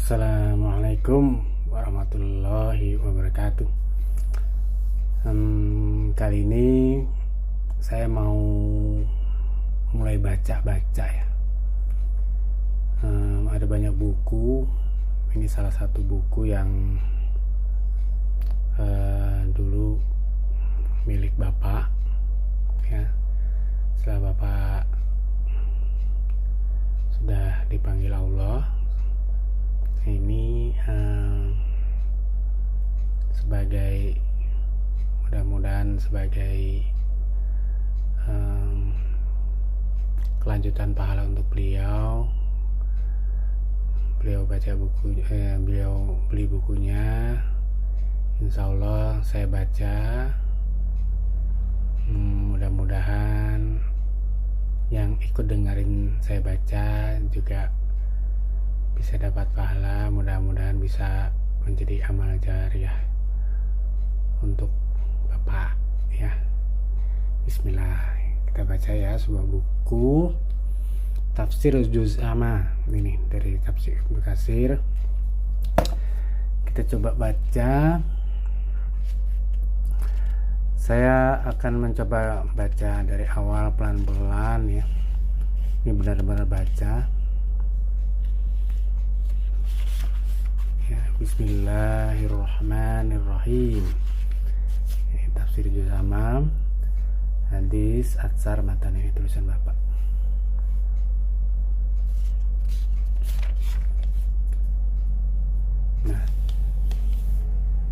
Assalamualaikum warahmatullahi wabarakatuh. Kali ini saya mau mulai baca-baca ya. Ada banyak buku. Ini salah satu buku yang dulu milik Bapak ya. Setelah Bapak sudah dipanggil Allah, ini sebagai mudah-mudahan sebagai kelanjutan pahala untuk beliau baca buku, beliau beli bukunya. Insya Allah saya baca, mudah-mudahan yang ikut dengerin saya baca juga bisa dapat pahala, mudah-mudahan bisa menjadi amal jariah untuk Bapak ya. Bismillah, kita baca ya sebuah buku Tafsir Juz Amma, ini dari Tafsir Ibnu Katsir. Kita coba baca. Saya akan mencoba baca dari awal pelan-pelan ya. Ini benar-benar baca. Ya, Bismillahirrahmanirrahim. Ini Tafsir Juz Amma, hadis atsar matan, ini tulisan Bapak. Nah,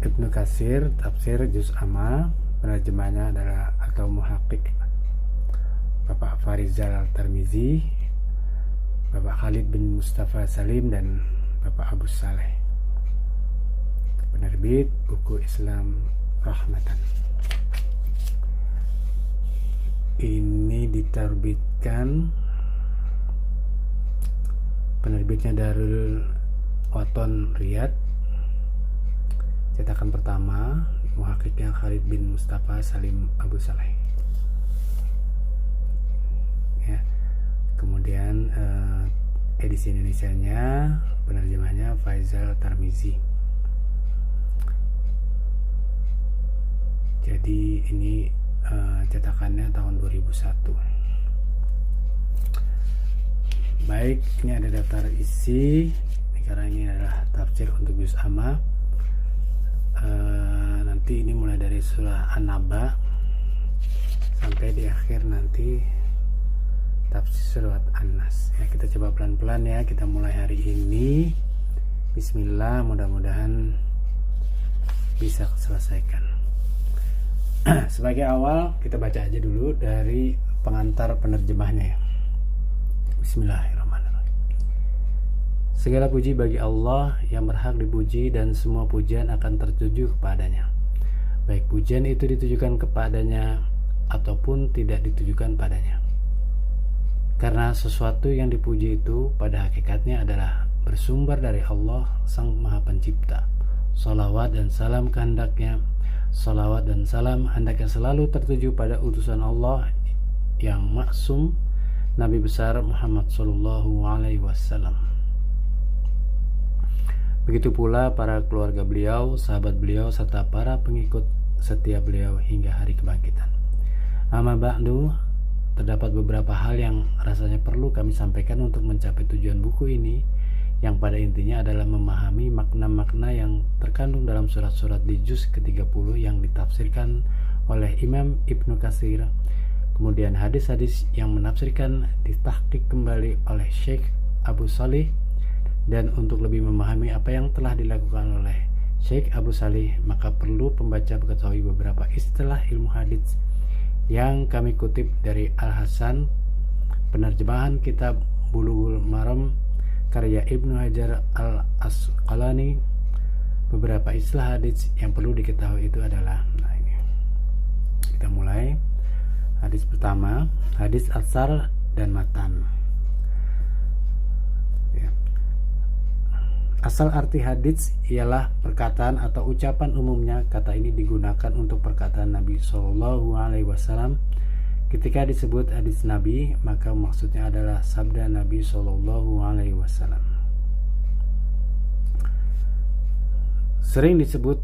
Ibnu Katsir Tafsir Juz Amma, penerjemahnya adalah atau muhakkik Bapak Farizal Al-Tirmizi, Bapak Khalid bin Mustafa Salim, dan Bapak Abu Saleh. Penerbit Buku Islam Rahmatan. Ini diterbitkan, penerbitnya Darul Waton Riyadh, cetakan pertama, muhakkiknya Khalid bin Mustafa Salim Abu Saleh ya. Kemudian edisi Indonesianya, penerjemahnya Faizal Tarmizi. Jadi ini cetakannya tahun 2001. Baik, ini ada daftar isi. Karena ini adalah tafsir untuk Juz Amma. Nanti ini mulai dari surah An-Naba sampai di akhir nanti tafsir surat An-Nas ya. Kita coba pelan-pelan ya. Kita mulai hari ini. Bismillah, mudah-mudahan bisa selesaikan. Sebagai awal kita baca aja dulu dari pengantar penerjemahnya ya. Bismillahirrahmanirrahim. Segala puji bagi Allah yang berhak dipuji, dan semua pujian akan tertuju kepadanya. Baik pujian itu ditujukan kepadanya ataupun tidak ditujukan padanya. Karena sesuatu yang dipuji itu pada hakikatnya adalah bersumber dari Allah Sang Maha Pencipta. Salawat dan salam kehendaknya, salawat dan salam hendaknya selalu tertuju pada utusan Allah yang maksum, Nabi besar Muhammad sallallahu alaihi wasallam. Begitu pula para keluarga beliau, sahabat beliau, serta para pengikut setia beliau hingga hari kebangkitan. Amma ba'du, terdapat beberapa hal yang rasanya perlu kami sampaikan untuk mencapai tujuan buku ini, yang pada intinya adalah memahami makna-makna yang terkandung dalam surat-surat di juz ke-30 yang ditafsirkan oleh Imam Ibnu Katsir. Kemudian hadis-hadis yang menafsirkan ditahqiq kembali oleh Syekh Abu Salih. Dan untuk lebih memahami apa yang telah dilakukan oleh Syekh Abu Salih, maka perlu pembaca mengetahui beberapa istilah ilmu hadis yang kami kutip dari Al-Hasan, penerjemahan kitab Bulughul Maram karya Ibnu Hajar Al-Asqalani. Beberapa istilah hadis yang perlu diketahui itu adalah, nah ini kita mulai. Hadis pertama, hadis atsar dan matan. Asal arti hadits ialah perkataan atau ucapan umumnya. Kata ini digunakan untuk perkataan Nabi Shallallahu Alaihi Wasallam. Ketika disebut hadits Nabi, maka maksudnya adalah sabda Nabi Shallallahu Alaihi Wasallam. sering disebut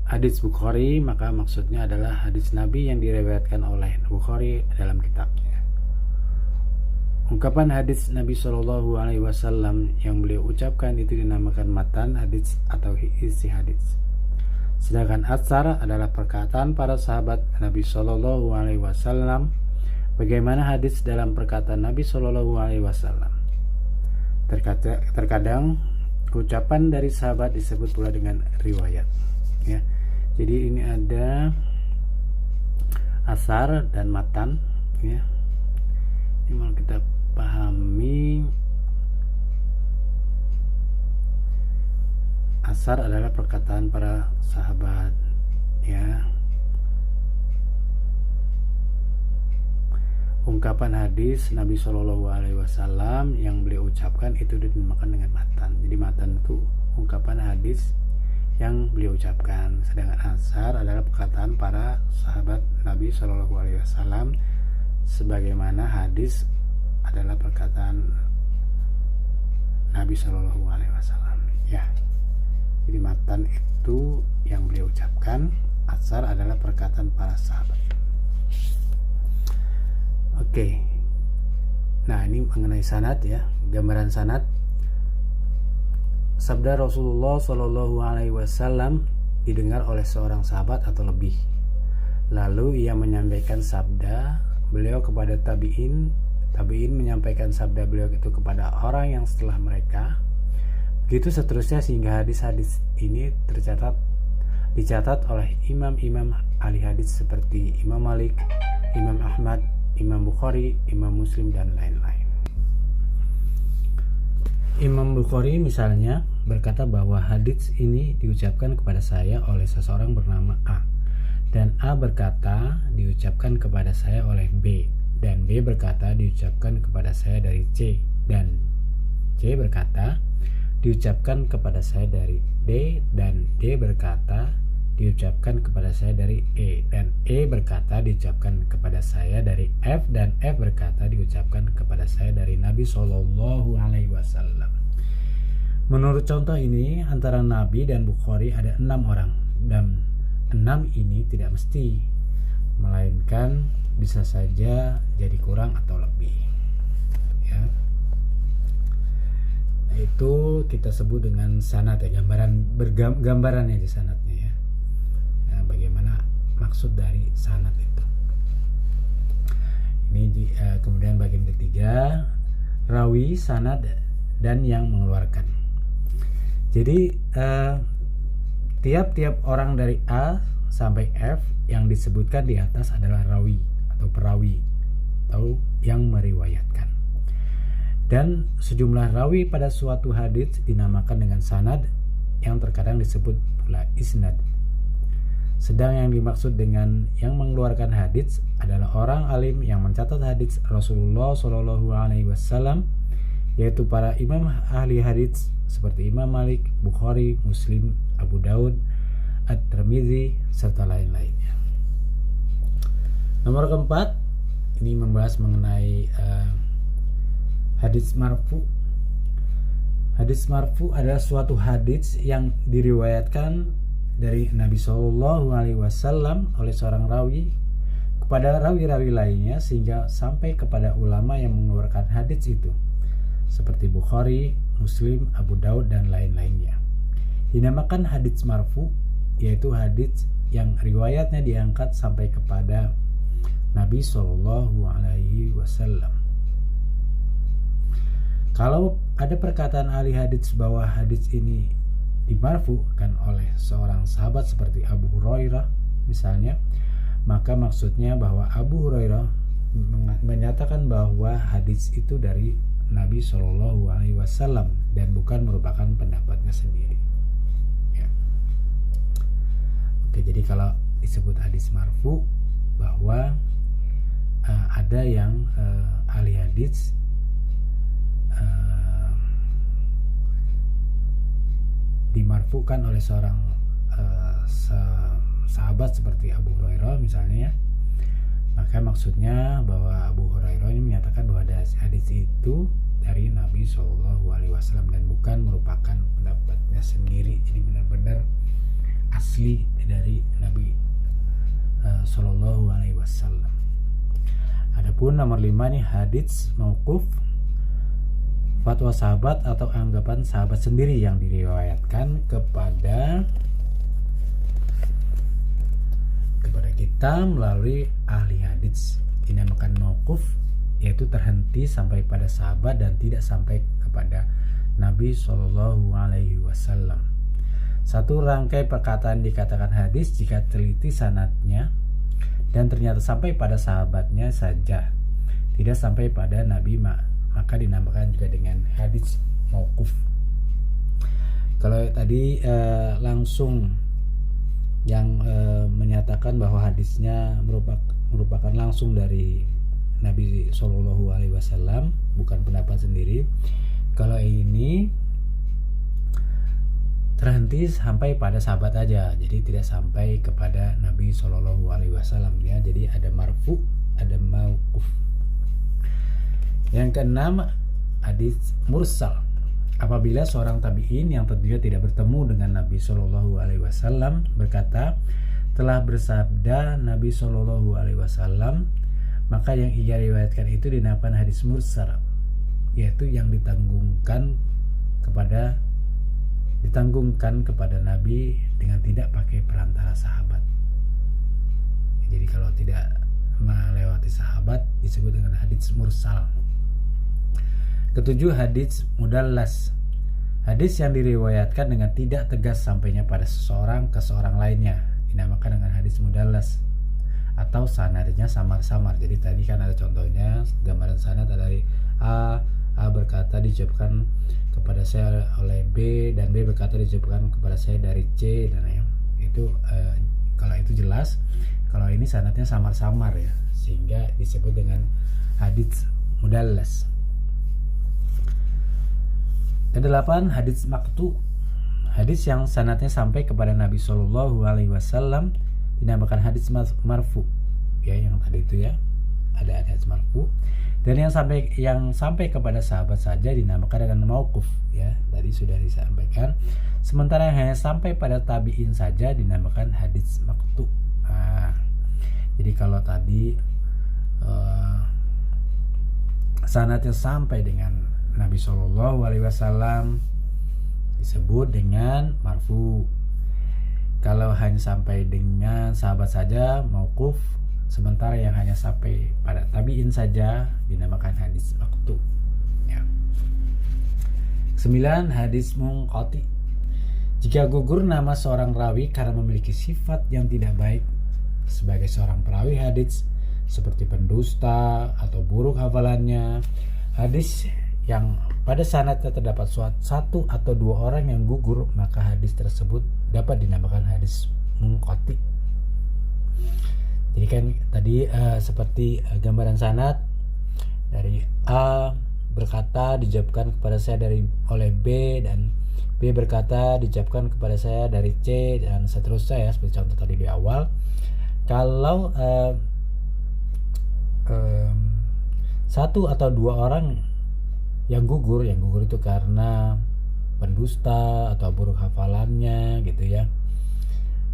hadits Bukhari, maka maksudnya adalah hadits Nabi yang diriwayatkan oleh Bukhari dalam kitabnya. Ungkapan hadits Nabi Shallallahu Alaihi Wasallam yang beliau ucapkan itu dinamakan matan hadits atau isi hadits. Sedangkan atsar adalah perkataan para sahabat Nabi Shallallahu Alaihi Wasallam. Bagaimana hadits dalam perkataan Nabi Shallallahu Alaihi Wasallam? Terkadang ucapan dari sahabat disebut pula dengan riwayat. Ya, jadi ini ada asar dan matan. Ya, ini mau kita pahami. Asar adalah perkataan para sahabat, ya. Ungkapan hadis Nabi Shallallahu Alaihi Wasallam yang beliau ucapkan itu dinamakan dengan matan. Jadi matan itu ungkapan hadis yang beliau ucapkan. Sedangkan asar adalah perkataan para sahabat Nabi Shallallahu Alaihi Wasallam, sebagaimana hadis adalah perkataan Nabi Shallallahu Alaihi Wasallam. Ya. Jadi matan itu yang beliau ucapkan, asar adalah perkataan para sahabat. Oke. Nah, ini mengenai sanad ya, gambaran sanad. Sabda Rasulullah Shallallahu Alaihi Wasallam didengar oleh seorang sahabat atau lebih. Lalu ia menyampaikan sabda beliau kepada tabi'in. Tabi'in menyampaikan sabda beliau itu kepada orang yang setelah mereka. Begitu seterusnya sehingga hadis-hadis ini dicatat oleh imam-imam ahli hadis seperti Imam Malik, Imam Ahmad, Imam Bukhari, Imam Muslim, dan lain-lain. Imam Bukhari misalnya berkata bahwa hadis ini diucapkan kepada saya oleh seseorang bernama A, dan A berkata diucapkan kepada saya oleh B, dan B berkata diucapkan kepada saya dari C, dan C berkata diucapkan kepada saya dari D, dan D berkata diucapkan kepada saya dari E, dan E berkata diucapkan kepada saya dari F, dan F berkata diucapkan kepada saya dari Nabi Shallallahu Alaihi Wasallam. Menurut contoh ini, antara Nabi dan Bukhari ada 6 orang, dan 6 ini tidak mesti, melainkan bisa saja jadi kurang atau lebih. Ya. Nah, itu kita sebut dengan sanad ya, gambarannya di sanadnya ya. Nah, bagaimana maksud dari sanad itu. Ini kemudian bagian ketiga, rawi, sanad, dan yang mengeluarkan. Jadi tiap-tiap orang dari A sampai F yang disebutkan di atas adalah rawi atau perawi atau yang meriwayatkan. Dan sejumlah rawi pada suatu hadits dinamakan dengan sanad, yang terkadang disebut pula isnad. Sedang yang dimaksud dengan yang mengeluarkan hadits adalah orang alim yang mencatat hadits Rasulullah Shallallahu Alaihi Wasallam, yaitu para imam ahli hadits seperti Imam Malik, Bukhari, Muslim, Abu Daud, At-Tirmidzi, serta lain-lainnya. Nomor keempat, ini membahas mengenai hadits marfu. Hadits marfu adalah suatu hadits yang diriwayatkan dari Nabi Shallallahu Alaihi Wasallam oleh seorang rawi kepada rawi-rawi lainnya sehingga sampai kepada ulama yang mengeluarkan hadits itu, seperti Bukhari, Muslim, Abu Daud, dan lain-lainnya. Dinamakan hadits marfu, yaitu hadits yang riwayatnya diangkat sampai kepada Nabi Shallallahu Alaihi Wasallam. Kalau ada perkataan ahli hadits bahwa hadits ini dimarfukan oleh seorang sahabat seperti Abu Hurairah misalnya, maka maksudnya bahwa Abu Hurairah menyatakan bahwa hadits itu dari Nabi Shallallahu Alaihi Wasallam dan bukan merupakan pendapatnya sendiri. Ya. Oke, jadi kalau disebut hadits marfu bahwa ada yang ahli hadits dimarfukan oleh seorang sahabat seperti Abu Hurairah misalnya, maka maksudnya bahwa Abu Hurairah ini menyatakan bahwa hadis itu dari Nabi Shallallahu Alaihi Wasallam dan bukan merupakan pendapatnya sendiri. Jadi benar-benar asli dari Nabi Shallallahu Alaihi Wasallam. Adapun nomor 5 nih, hadits mauquf, fatwa sahabat atau anggapan sahabat sendiri yang diriwayatkan kepada kita melalui ahli hadits, dinamakan mauquf, yaitu terhenti sampai pada sahabat dan tidak sampai kepada Nabi Shallallahu Alaihi Wasallam. Satu rangkai perkataan dikatakan hadis jika teliti sanadnya dan ternyata sampai pada sahabatnya saja, tidak sampai pada Nabi, maka dinamakan juga dengan hadis mauquf. Kalau tadi langsung yang menyatakan bahwa hadisnya merupakan langsung dari Nabi Shallallahu Alaihi Wasallam, bukan pendapat sendiri. Kalau ini terhenti sampai pada sahabat aja, jadi tidak sampai kepada Nabi Shallallahu Alaihi Wasallam ya. Jadi ada marfu, ada mauquf. Yang keenam, hadis mursal. Apabila seorang tabi'in yang tentunya tidak bertemu dengan Nabi Shallallahu Alaihi Wasallam berkata, telah bersabda Nabi Shallallahu Alaihi Wasallam, maka yang ia riwayatkan itu dinamakan hadis mursal, yaitu yang ditanggungkan kepada Nabi dengan tidak pakai perantara sahabat. Jadi kalau tidak melewati sahabat disebut dengan hadis mursal. Ketujuh, hadis mudallas. Hadis yang diriwayatkan dengan tidak tegas sampainya pada seseorang ke seorang lainnya dinamakan dengan hadis mudallas atau sanadnya samar-samar. Jadi tadi kan ada contohnya, gambaran sanad dari A berkata diucapkan kepada saya oleh B, dan B berkata diucapkan kepada saya dari C, dan itu kalau itu jelas. Kalau ini sanadnya samar-samar ya, sehingga disebut dengan hadis mudallas. Kedelapan, hadis maqtu. Hadis yang sanadnya sampai kepada Nabi Shallallahu Alaihi Wasallam dinamakan hadis marfu. Ya, yang tadi itu ya, ada hadis marfu. Dan yang sampai kepada sahabat saja dinamakan dengan mauquf. Ya, tadi sudah disampaikan. Sementara yang hanya sampai pada tabi'in saja dinamakan hadis maqtu. Nah, jadi kalau tadi sanadnya sampai dengan Nabi Shallallahu Alaihi Wasallam disebut dengan marfu. Kalau hanya sampai dengan sahabat saja mauquf. Sementara yang hanya sampai pada tabi'in saja dinamakan hadis maqtu. Ya. 9, hadis munqati. Jika gugur nama seorang rawi karena memiliki sifat yang tidak baik sebagai seorang perawi hadis, seperti pendusta atau buruk hafalannya, hadis yang pada sanadnya terdapat satu atau dua orang yang gugur, maka hadis tersebut dapat dinamakan hadis munqati. Jadi kan tadi seperti gambaran sanad dari A berkata dijawabkan kepada saya oleh B, dan B berkata dijawabkan kepada saya dari C, dan seterusnya ya, seperti contoh tadi di awal. Kalau satu atau dua orang yang gugur itu karena pendusta atau buruk hafalannya gitu ya,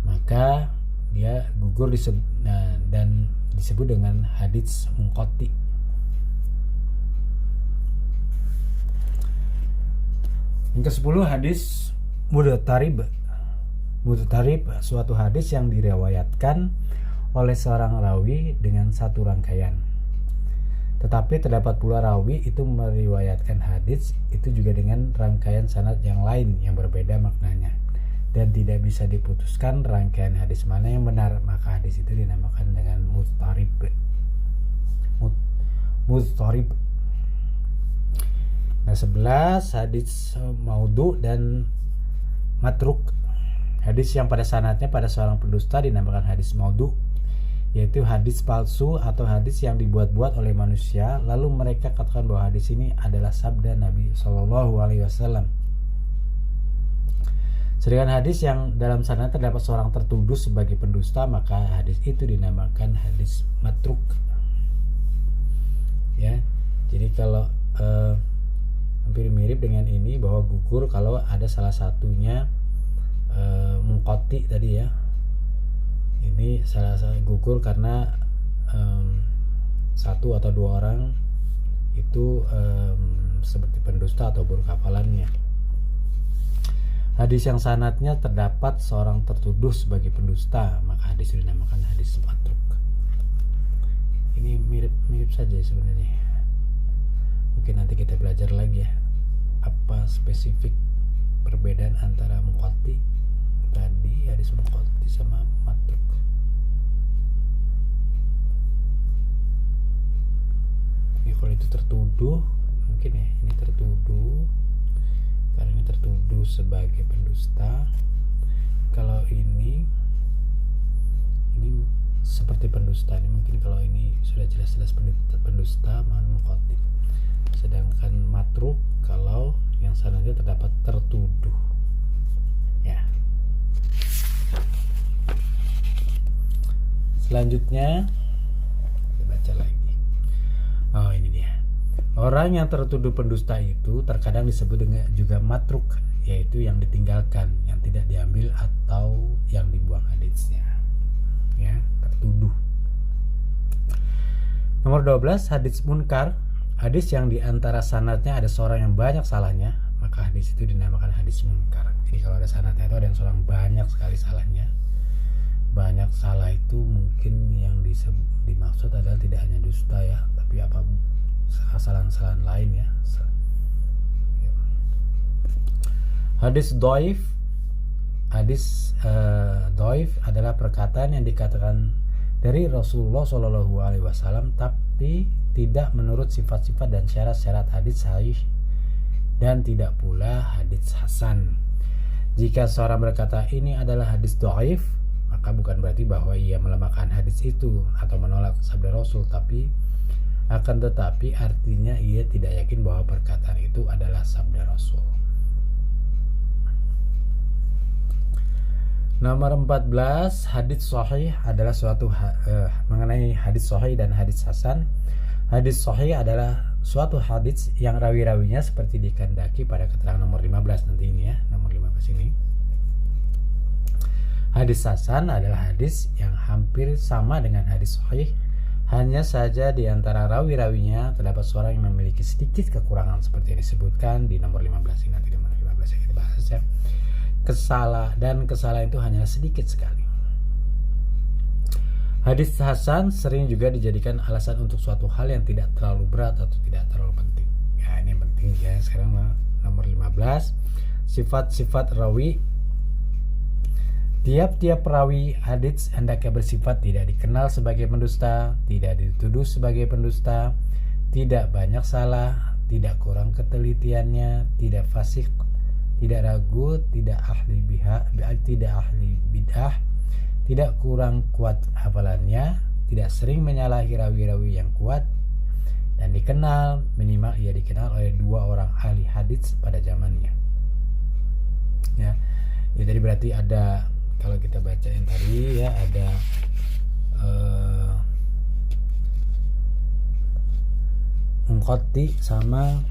maka dia gugur dan disebut dengan hadits munqati. Yang ke-10, hadis mudtarib. Mudtarib suatu hadis yang diriwayatkan oleh seorang rawi dengan satu rangkaian, tetapi terdapat pula rawi itu meriwayatkan hadis itu juga dengan rangkaian sanad yang lain yang berbeda maknanya, dan tidak bisa diputuskan rangkaian hadis mana yang benar, maka hadis itu dinamakan dengan mudtarib. Mudtarib. Nah, 11, hadis maudhu dan matruk. Hadis yang pada sanadnya pada seorang pendusta dinamakan hadis maudhu, yaitu hadis palsu atau hadis yang dibuat-buat oleh manusia, lalu mereka katakan bahwa hadis ini adalah sabda Nabi Shallallahu Alaihi Wasallam. Sedangkan hadis yang dalam sanad terdapat seorang tertuduh sebagai pendusta, maka hadis itu dinamakan hadis matruk. Ya, jadi kalau hampir mirip dengan ini, bahwa gugur kalau ada salah satunya Munqati tadi ya, ini salah satu gugur karena satu atau dua orang itu seperti pendusta atau buruk hafalannya. Hadis yang sanadnya terdapat seorang tertuduh sebagai pendusta, maka hadis itu dinamakan hadis matruk. Ini mirip saja sebenarnya. Mungkin nanti kita belajar lagi ya, apa spesifik perbedaan antara munqati tadi, hadis munqati sama matruk. Ini kalau itu tertuduh, mungkin ya ini tertuduh karena ini tertuduh sebagai pendusta. Kalau ini seperti pendusta, ini mungkin kalau ini sudah jelas-jelas pendusta maka munqati. Sedangkan matruk kalau yang sanadnya terdapat tertuduh ya. Selanjutnya kita baca lagi. Oh, ini dia. Orang yang tertuduh pendusta itu terkadang disebut dengan juga matruk, yaitu yang ditinggalkan, yang tidak diambil atau yang dibuang hadisnya. Ya, tertuduh. Nomor 12, hadis munkar. Hadis yang diantara sanadnya ada seorang yang banyak salahnya, maka hadis itu dinamakan hadis munkar. Jadi kalau ada sanadnya itu ada yang seorang banyak sekali salahnya. Banyak salah itu mungkin yang dimaksud adalah tidak hanya dusta ya, tapi apa kesalahan-kesalahan lain ya. Hadis dhaif. Hadis dhaif adalah perkataan yang dikatakan dari Rasulullah SAW tapi tidak menurut sifat-sifat dan syarat-syarat hadis sahih, dan tidak pula hadis hasan. Jika seorang berkata ini adalah hadis dhaif, maka bukan berarti bahwa ia melemahkan hadis itu atau menolak sabda Rasul, tapi akan tetapi artinya ia tidak yakin bahwa perkataan itu adalah sabda Rasul. Nomor 14, hadis sahih adalah suatu mengenai hadis sahih dan hadis hasan. Hadis sahih adalah suatu hadis yang rawi-rawinya seperti dikehendaki pada keterangan nomor 15 nanti ini ya, nomor 15 ini. Hadis hasan adalah hadis yang hampir sama dengan hadis sahih, hanya saja di antara rawi-rawinya terdapat seorang yang memiliki sedikit kekurangan seperti yang disebutkan di nomor 15 ini, nanti di nomor 15 yang kita bahas ya. Kesalahan itu hanya sedikit sekali. Hadis hasan sering juga dijadikan alasan untuk suatu hal yang tidak terlalu berat atau tidak terlalu penting. Ya, ini yang penting ya. Sekarang nomor 15, sifat-sifat rawi. Tiap-tiap perawi hadits hendaknya bersifat tidak dikenal sebagai pendusta, tidak dituduh sebagai pendusta, tidak banyak salah, tidak kurang ketelitiannya, tidak fasik, tidak ragu, tidak ahli bid'ah, tidak kurang kuat hafalannya, tidak sering menyalahi rawi-rawi yang kuat, dan dikenal, minimal ia dikenal oleh 2 orang ahli hadits pada zamannya. Ya, jadi berarti ada, kalau kita baca yang tadi ya, ada munqati sama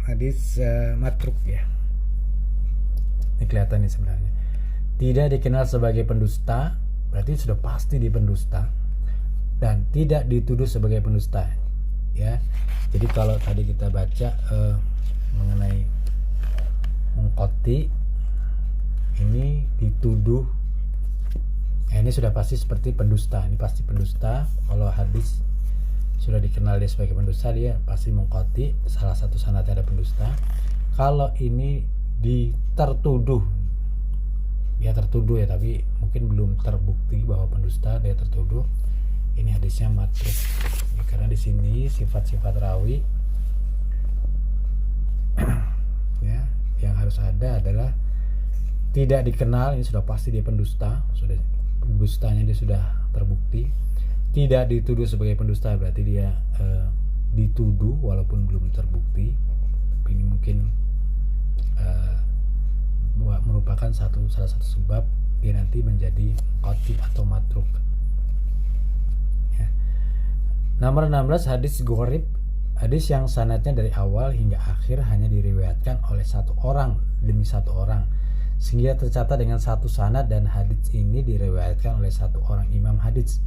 hadis matruk ya. Ini kelihatan nih sebenarnya. Tidak dikenal sebagai pendusta, berarti sudah pasti di pendusta, dan tidak dituduh sebagai pendusta ya. Jadi kalau tadi kita baca mengenai munqati, ini dituduh, ini sudah pasti seperti pendusta, ini pasti pendusta. Kalau hadis sudah dikenal dia sebagai pendusta, dia pasti munqati, salah satu sanadnya ada pendusta. Kalau ini tertuduh, dia tertuduh ya, tapi mungkin belum terbukti bahwa pendusta, dia tertuduh, ini hadisnya matruk ya, karena di sini sifat-sifat rawi ya yang harus ada adalah tidak dikenal, ini sudah pasti dia pendusta, sudah pendustanya dia sudah terbukti. Tidak dituduh sebagai pendusta, berarti dia dituduh walaupun belum terbukti. Ini mungkin merupakan salah satu sebab dia nanti menjadi qati atau matruk ya. Nomor 16, hadis gharib. Hadis yang sanadnya dari awal hingga akhir hanya diriwayatkan oleh satu orang demi satu orang, sehingga tercatat dengan satu sanad dan hadits ini diriwayatkan oleh satu orang imam hadits,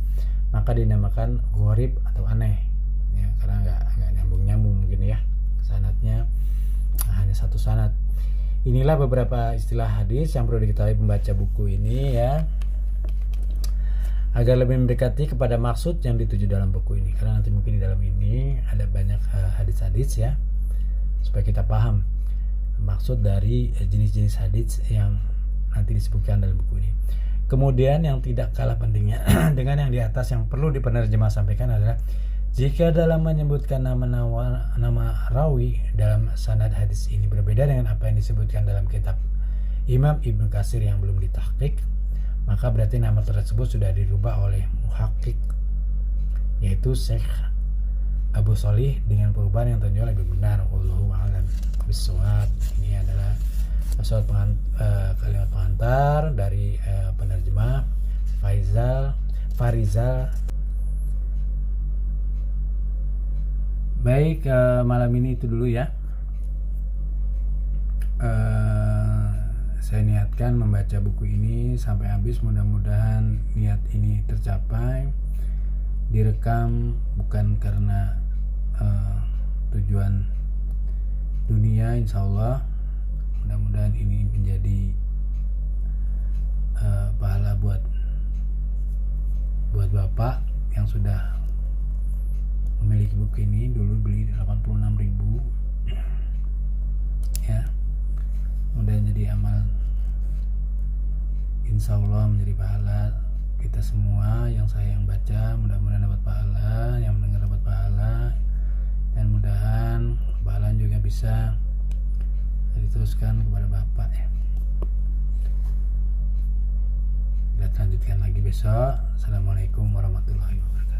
maka dinamakan gharib atau aneh ya, karena nggak nyambung mungkin ya, sanadnya hanya satu sanad. Inilah beberapa istilah hadis yang perlu diketahui pembaca buku ini ya, agar lebih mendekati kepada maksud yang dituju dalam buku ini, karena nanti mungkin di dalam ini ada banyak hadis-hadis ya, supaya kita paham maksud dari jenis-jenis hadis yang nanti disebutkan dalam buku ini. Kemudian yang tidak kalah pentingnya dengan yang di atas yang perlu penerjemah sampaikan adalah jika dalam menyebutkan nama rawi dalam sanad hadis ini berbeda dengan apa yang disebutkan dalam kitab Imam Ibnu Katsir yang belum ditahqiq, maka berarti nama tersebut sudah dirubah oleh muhaqqiq, yaitu Syekh Abu Sholih, dengan perubahan yang tentunya lebih benar. Wallahu a'lam bishawab. Ini adalah kalimat pengantar dari penerjemah Farizal. Baik, malam ini itu dulu ya. Saya niatkan membaca buku ini sampai habis, mudah-mudahan niat ini tercapai. Direkam bukan karena tujuan dunia, insya Allah mudah-mudahan ini menjadi pahala buat Bapak yang sudah memiliki buku ini. Dulu beli 86.000 ya, mudah jadi amal, insya Allah menjadi pahala kita semua. Yang saya yang baca mudah-mudahan dapat pahala, yang mendengar dapat pahala, dan mudahan pahala juga bisa diteruskan kepada Bapak ya. Kita lanjutkan lagi besok. Assalamualaikum warahmatullahi wabarakatuh.